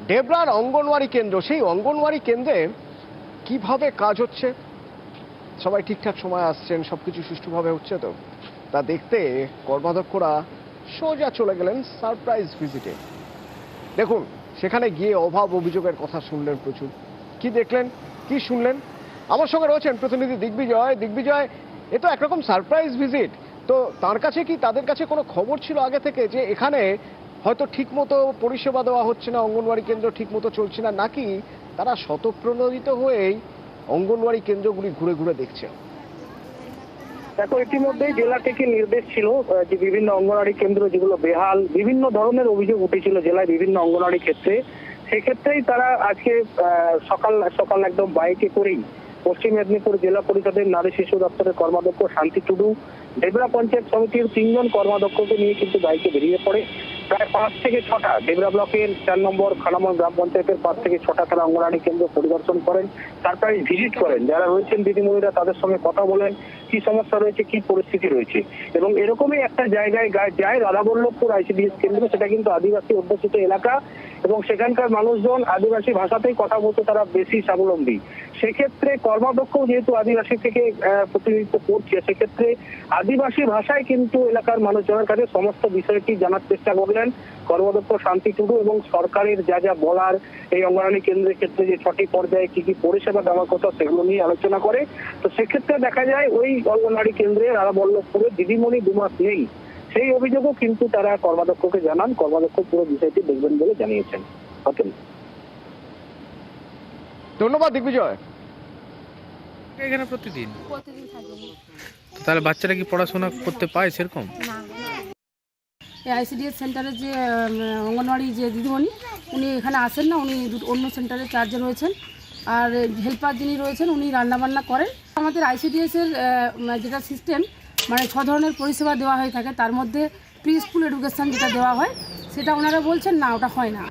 ডেবরার অঙ্গনওয়াড়ি কেন্দ্র, সেই অঙ্গনওয়াড়ি কেন্দ্রে কিভাবে কাজ হচ্ছে, সবাই ঠিকঠাক সময় আসছেন, সবকিছু সুষ্ঠুভাবে হচ্ছে তো, তা দেখতে কর্মাধ্যক্ষরা সোজা চলে গেলেন সারপ্রাইজ ভিজিটে। দেখুন, সেখানে গিয়ে অভাব অভিযোগের কথা শুনলেন প্রচুর। কি দেখলেন, কি শুনলেন? আমার সঙ্গে রয়েছেন প্রতিনিধি দিগ্বিজয়। দিগ্বিজয়, এ তো একরকম সারপ্রাইজ ভিজিট, তো তার কাছে কি, তাদের কাছে কোনো খবর ছিল আগে থেকে যে এখানে হয়তো ঠিকমতো পরিষেবা দেওয়া হচ্ছে না, অঙ্গনওয়াড়ি কেন্দ্র ঠিকমতো চলছে না, নাকি তারা স্বতঃপ্রণোদিত হয়েই অঙ্গনওয়াড়ি কেন্দ্রগুলি ঘুরে ঘুরে দেখছে? দেখো, ইতিমধ্যেই জেলা থেকে নির্দেশ ছিল যে বিভিন্ন অঙ্গনওয়াড়ি কেন্দ্র যেগুলো বেহাল, বিভিন্ন ধরনের অভিযোগ উঠেছিল জেলায় বিভিন্ন অঙ্গনওয়াড়ি ক্ষেত্রে। সেক্ষেত্রেই তারা আজকে সকাল সকাল একদম বাইকে করেই পশ্চিম মেদিনীপুর জেলা পরিষদের নারী শিশু দপ্তরের কর্মাধ্যক্ষ শান্তি টুডু, ডেবরা পঞ্চায়েত সমিতির 3 জন কর্মাধ্যক্ষকে নিয়ে কিন্তু বাইকে বেরিয়ে পড়ে। প্রায় 5 থেকে 6টা ডেবরা ব্লকের 4 নম্বর খানামল গ্রাম পঞ্চায়েতের 5 থেকে 6টা তারা অঙ্গনওয়াড়ি কেন্দ্র পরিদর্শন করেন, সারপ্রাইজ ভিজিট করেন। যারা রয়েছেন দিদিমণিরা তাদের সঙ্গে কথা বলেন, কি সমস্যা রয়েছে, কি পরিস্থিতি রয়েছে। এবং এরকমই একটা জায়গায় যায় রাধাবল্লভপুর আইসিডিএস কেন্দ্র, সেটা কিন্তু আদিবাসী অধ্যুষিত এলাকা এবং সেখানকার মানুষজন আদিবাসী ভাষাতেই কথা বলতে তারা বেশি স্বাবলম্বী। সেক্ষেত্রে কর্মাধ্যক্ষ যেহেতু আদিবাসী থেকে প্রতিনিধিত্ব করছে, সেক্ষেত্রে আদিবাসী ভাষায় কিন্তু এলাকার মানুষজনের কাছে সমস্ত বিষয়টি জানার চেষ্টা করলেন কর্মাধ্যক্ষ শান্তি টুডু এবং সরকারের যা যা বলার এই অঙ্গনওয়াড়ি কেন্দ্রের ক্ষেত্রে যে 6টি পর্যায়ে কি কি পরিষেবা দেওয়ার কথা সেগুলো নিয়ে আলোচনা করে। তো সেক্ষেত্রে দেখা যায় ওই অঙ্গনওয়াড়ি কেন্দ্রে রাধাবল্লভপুরে দিদিমণি 2 মাস নেই, সেই অভিযোগও কিন্তু তারা কর্মাধ্যক্ষকে জানান। কর্মাধ্যক্ষ পুরো বিষয়টি দেখবেন বলে জানিয়েছেন। ধন্যবাদ দিগ্বিজয়। এখানে প্রতিদিন থাকে তাহলে বাচ্চারা কি পড়াশোনা করতে পায় সেরকম? না। এই আইসিডিএস সেন্টারের যে অঙ্গনওয়াড়ি যে দিদিমণি, উনি এখানে আসেন না, উনি অন্য সেন্টারে চার্জে রয়েছেন। আর হেল্পার যিনি রয়েছেন উনি রান্নাবান্না করেন। আমাদের আইসিডিএসের যেটা সিস্টেম, মানে 6 ধরনের পরিষেবা দেওয়া হয়ে থাকে, তার মধ্যে প্রি স্কুল এডুকেশন যেটা দেওয়া হয় সেটা ওনারা বলছেন না, ওটা হয় না।